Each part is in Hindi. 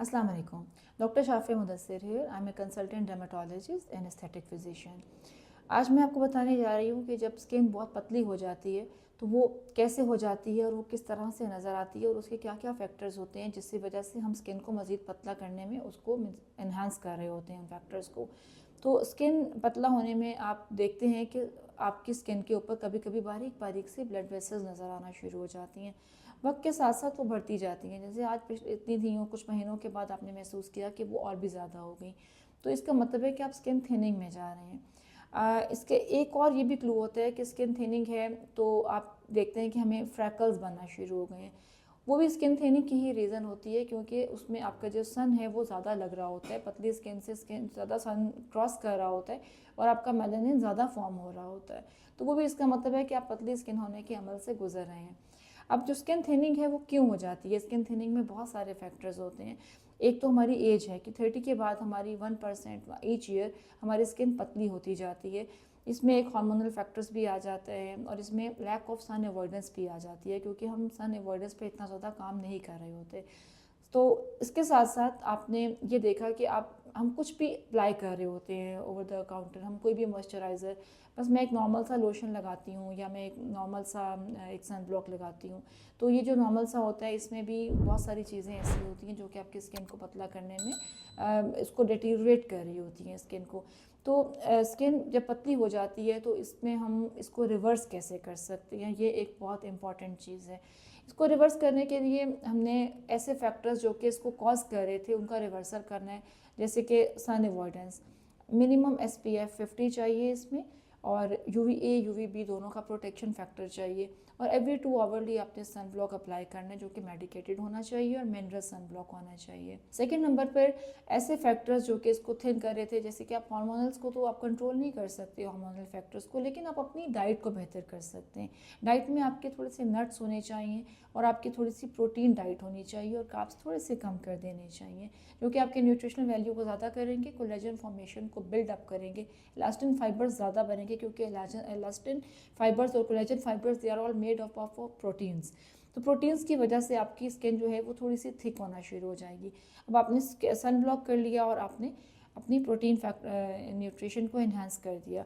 अस्सलाम वालेकुम। Doctor Shafia Mudassir here. I am a consultant dermatologist and aesthetic physician. आज मैं आपको बताने जा रही हूँ कि जब स्किन बहुत पतली हो जाती है तो वो कैसे हो जाती है और वो किस तरह से नज़र आती है और उसके क्या क्या फैक्टर्स होते हैं जिसकी वजह से हम स्किन को मज़ीद पतला करने में उसको इन्हांस कर रहे होते हैं उन फैक्टर्स को। तो स्किन पतला होने में आप देखते हैं कि आपकी स्किन के ऊपर कभी कभी बारीक बारीक से ब्लड वेसल्स नज़र आना शुरू हो जाती हैं। वक्त के साथ साथ वो बढ़ती जाती हैं, जैसे आज इतनी थी कुछ महीनों के बाद आपने महसूस किया कि वो और भी ज़्यादा हो गई। तो इसका मतलब है कि आप स्किन थिनिंग में जा रहे हैं। इसके एक और ये भी क्लू होता है कि स्किन थिनिंग है तो आप देखते हैं कि हमें फ्रैकल्स बनना शुरू हो गए हैं। वो भी स्किन थिनिंग की ही रीज़न होती है क्योंकि उसमें आपका जो सन है वो ज़्यादा लग रहा होता है, पतली स्किन से स्किन ज़्यादा सन क्रॉस कर रहा होता है और आपका मेलानिन ज़्यादा फॉर्म हो रहा होता है। तो वो भी इसका मतलब है कि आप पतली स्किन होने के अमल से गुजर रहे हैं। अब जो स्किन थिनिंग है वो क्यों हो जाती है? स्किन थिनिंग में बहुत सारे फैक्टर्स होते हैं। एक तो हमारी एज है कि 30 के बाद हमारी 1% ईच ईयर हमारी स्किन पतली होती जाती है। इसमें एक हार्मोनल फैक्टर्स भी आ जाते हैं और इसमें लैक ऑफ सन अवॉइडेंस भी आ जाती है क्योंकि हम सन अवॉइडेंस पे इतना ज़्यादा काम नहीं कर रहे होते। तो इसके साथ साथ आपने ये देखा कि आप हम कुछ भी अप्लाई कर रहे होते हैं ओवर द काउंटर, हम कोई भी मॉइस्चराइज़र, बस मैं एक नॉर्मल सा लोशन लगाती हूँ या मैं एक नॉर्मल सा एक सन ब्लॉक लगाती हूँ। तो ये जो नॉर्मल सा होता है इसमें भी बहुत सारी चीज़ें ऐसी होती हैं जो कि आपकी स्किन को पतला करने में इसको डिटीरिएट कर रही होती हैं स्किन को। तो स्किन जब पतली हो जाती है तो इसमें हम इसको रिवर्स कैसे कर सकते हैं, ये एक बहुत इंपॉर्टेंट चीज़ है। इसको रिवर्स करने के लिए हमने ऐसे फैक्टर्स जो कि इसको कॉज कर रहे थे उनका रिवर्सल करना है, जैसे कि सन अवॉइडेंस। मिनिमम SPF 50 चाहिए इसमें और UVA UVB दोनों का प्रोटेक्शन फैक्टर चाहिए और एवरी 2 आवरली आपने सन ब्लॉक अप्लाई करना है जो कि मेडिकेटेड होना चाहिए और मिनरल सन ब्लॉक होना चाहिए। सेकेंड नंबर पर ऐसे फैक्टर्स जो कि इसको थिन कर रहे थे, जैसे कि आप हार्मोनल्स को तो आप कंट्रोल नहीं कर सकते हार्मोनल फैक्टर्स को, लेकिन आप अपनी डाइट को बेहतर कर सकते हैं। डाइट में आपके थोड़े से नट्स होने चाहिए और आपकी थोड़ी सी प्रोटीन डाइट होनी चाहिए और कार्ब्स थोड़े से कम कर देने चाहिए जो कि आपके न्यूट्रिशनल वैल्यू को ज़्यादा करेंगे, कोलेजन फॉर्मेशन को बिल्डअप करेंगे, इलास्टिन फाइबर्स ज़्यादा बनेंगे क्योंकि इलास्टिन फाइबर्स और collagen fibres they are all made of proteins. तो प्रोटीन्स की वजह से आपकी स्किन जो है वो थोड़ी सी थिक होना शुरू हो जाएगी। अब आपने सन ब्लॉक कर लिया और आपने अपनी प्रोटीन न्यूट्रिशन को इन्हांस कर दिया।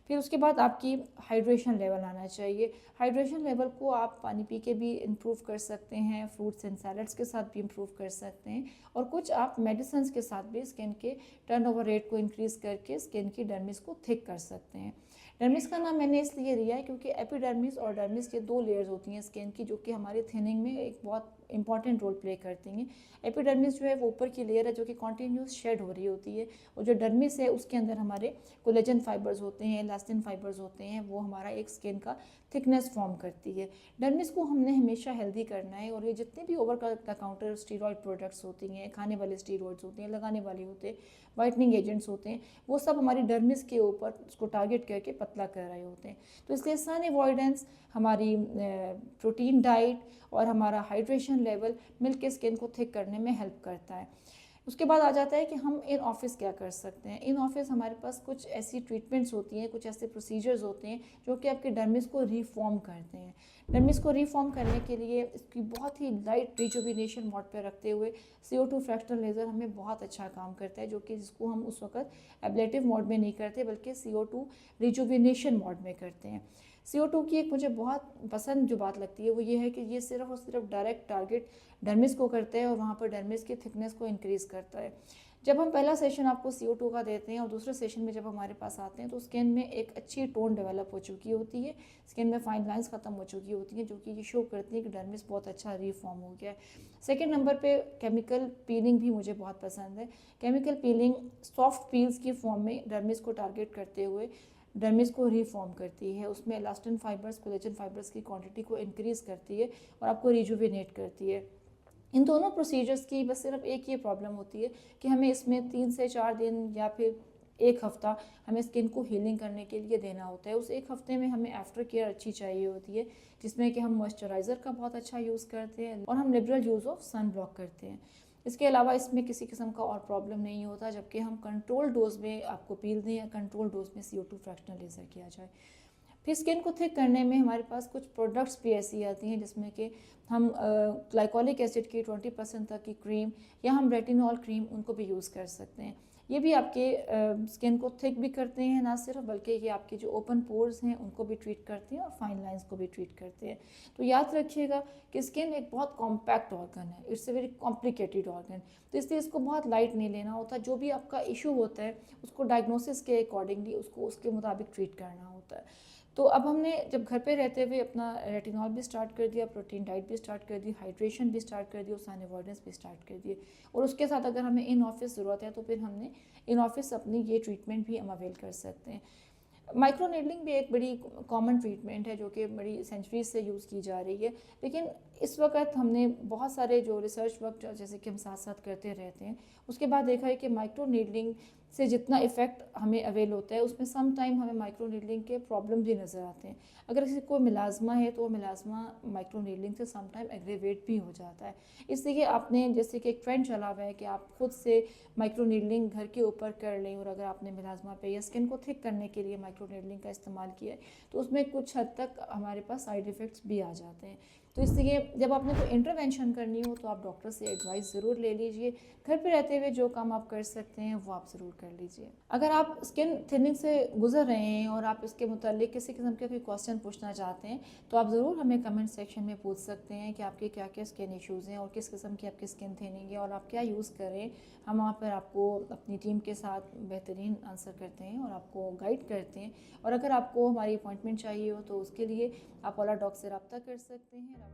फिर उसके बाद आपकी हाइड्रेशन लेवल आना चाहिए। हाइड्रेशन लेवल को आप पानी पी के भी इम्प्रूव कर सकते हैं, फ्रूट्स एंड सैलड्स के साथ भी इम्प्रूव कर सकते हैं और कुछ आप मेडिसिन के साथ भी स्किन के टर्नओवर रेट को इंक्रीज़ करके स्किन की डर्मिस को थिक कर सकते हैं। डर्मिस का नाम मैंने इसलिए लिया है क्योंकि एपिडर्मिस और डर्मिस ये 2 लेयर्स होती हैं स्किन की जो कि हमारे थिनिंग में एक बहुत इंपॉर्टेंट रोल प्ले करती हैं। एपिडर्मिस जो है वो ऊपर की लेयर है जो कि कॉन्टीन्यूस शेड हो रही होती है और जो डर्मिस है उसके अंदर हमारे कोलेजन फाइबर्स होते हैं, इलास्टिन फाइबर्स होते हैं, वो हमारा एक स्किन का थिकनेस फॉर्म करती है। डर्मिस को हमने हमेशा हेल्दी करना है और ये जितने भी over the counter steroid products होती हैं, खाने वाले स्टीरॉयड्स होते हैं, लगाने वाले होते हैं, वाइटनिंग एजेंट्स होते हैं, वो सब हमारी डर्मिस के ऊपर उसको टारगेट करके पतला कर रहे होते हैं। तो इसलिए सन अवॉइडेंस, हमारी प्रोटीन डाइट और हमारा हाइड्रेशन लेवल मिलकर स्किन को थिक करने में हेल्प करता है। उसके बाद आ जाता है कि हम इन ऑफिस क्या कर सकते हैं। इन ऑफिस हमारे पास कुछ ऐसी ट्रीटमेंट्स होती हैं, कुछ ऐसे प्रोसीजर्स होते हैं जो कि आपके डर्मिस को रिफॉर्म करते हैं। डर्मिस को रिफॉर्म करने के लिए इसकी बहुत ही लाइट रिजुविनेशन मोड पे रखते हुए CO2 फ्रैक्शनल लेज़र हमें बहुत अच्छा काम करता है, जो कि जिसको हम उस वक्त एब्लेटिव मोड में नहीं करते बल्कि CO2 रिजुविनेशन मोड में करते हैं। CO2 की एक मुझे बहुत पसंद जो बात लगती है वो ये है कि ये सिर्फ और सिर्फ डायरेक्ट टारगेट डर्मिस को करता है और वहाँ पर डर्मिस की थिकनेस को इंक्रीज़ करता है। जब हम पहला सेशन आपको CO2 का देते हैं और दूसरे सेशन में जब हमारे पास आते हैं तो स्किन में एक अच्छी टोन डेवलप हो चुकी होती है, स्किन में फाइन लाइंस खत्म हो चुकी होती हैं जो कि ये शो करती है कि डर्मिस बहुत अच्छा रिफॉर्म हो गया है। सेकेंड नंबर पे केमिकल पीलिंग भी मुझे बहुत पसंद है। केमिकल पीलिंग सॉफ्ट पील्स की फॉर्म में डर्मिस को टारगेट करते हुए डर्मिस को रिफॉर्म करती है, उसमें इलास्टिन फाइबर्स, कोलेजन फाइबर्स की क्वांटिटी को इंक्रीज़ करती है और आपको रिजुविनेट करती है। इन दोनों प्रोसीजर्स की बस सिर्फ एक ये प्रॉब्लम होती है कि हमें इसमें 3 से 4 दिन या फिर 1 हफ़्ता हमें स्किन को हीलिंग करने के लिए देना होता है। उस 1 हफ़्ते में हमें आफ्टर केयर अच्छी चाहिए होती है जिसमें कि हम मॉइस्चराइज़र का बहुत अच्छा यूज़ करते हैं और हम liberal use of sunblock करते हैं। इसके अलावा इसमें किसी किस्म का और प्रॉब्लम नहीं होता, जबकि हम कंट्रोल डोज में आपको पील दें या कंट्रोल डोज में CO2 फ्रैक्शनल लेज़र किया जाए। फिर स्किन को थिक करने में हमारे पास कुछ प्रोडक्ट्स भी ऐसी आती हैं जिसमें कि हम ग्लाइकोलिक एसिड की 20% तक की क्रीम या हम रेटिनॉल क्रीम उनको भी यूज़ कर सकते हैं। ये भी आपके स्किन को थिक भी करते हैं, ना सिर्फ बल्कि ये आपके जो ओपन पोर्स हैं उनको भी ट्रीट करते हैं और फाइन लाइंस को भी ट्रीट करते हैं। तो याद रखिएगा कि स्किन एक बहुत कॉम्पैक्ट ऑर्गन है, it's a very complicated organ, तो इसलिए इसको बहुत लाइट नहीं लेना होता। जो भी आपका इशू होता है उसको डायग्नोसिस के अकॉर्डिंगली उसको उसके मुताबिक ट्रीट करना होता है। तो अब हमने जब घर पे रहते हुए अपना रेटिनॉल भी स्टार्ट कर दिया, प्रोटीन डाइट भी स्टार्ट कर दी, हाइड्रेशन भी स्टार्ट कर दी और सन अवॉइडेंस भी स्टार्ट कर दिए, और उसके साथ अगर हमें इन ऑफिस ज़रूरत है तो फिर हमने इन ऑफिस अपनी ये ट्रीटमेंट भी हम अवेल कर सकते हैं। माइक्रो नीडलिंग भी एक बड़ी कॉमन ट्रीटमेंट है जो कि बड़ी सेंचुरीज से यूज़ की जा रही है, लेकिन इस वक्त हमने बहुत सारे जो रिसर्च वर्क जैसे कि हम साथ साथ करते रहते हैं उसके बाद देखा है कि माइक्रो नीडलिंग से जितना इफ़ेक्ट हमें अवेल होता है उसमें सम टाइम हमें माइक्रो नीडलिंग के प्रॉब्लम भी नज़र आते हैं। अगर किसी को मिलाजमा है तो वो मिलाजमा माइक्रो नीडलिंग से सम टाइम एग्रेवेट भी हो जाता है। इसलिए आपने जैसे कि एक ट्रेंड चला हुआ है कि आप खुद से माइक्रो नीडलिंग घर के ऊपर कर लें, और अगर आपने मिलाजमा पे या स्किन को थिक करने के लिए माइक्रो नीडलिंग का इस्तेमाल किया है तो उसमें कुछ हद तक हमारे पास साइड इफ़ेक्ट्स भी आ जाते हैं। तो इसलिए जब आपने कोई इंटरवेंशन करनी हो तो आप डॉक्टर से एडवाइस ज़रूर ले लीजिए। घर पे रहते हुए जो काम आप कर सकते हैं वो आप ज़रूर कर लीजिए। अगर आप स्किन थिनिंग से गुजर रहे हैं और आप इसके मुतालिक किसी किस्म के कोई क्वेश्चन पूछना चाहते हैं तो आप ज़रूर हमें कमेंट सेक्शन में पूछ सकते हैं कि आपके क्या क्या स्किन इश्यूज़ हैं और किस किस्म की आपकी स्किन थिनिंग है और आप क्या यूज़ करें। हम वहाँ पर आपको अपनी टीम के साथ बेहतरीन आंसर करते हैं और आपको गाइड करते हैं। और अगर आपको हमारी अपॉइंटमेंट चाहिए हो तो उसके लिए आप ओला डॉग से रब्ता कर सकते हैं।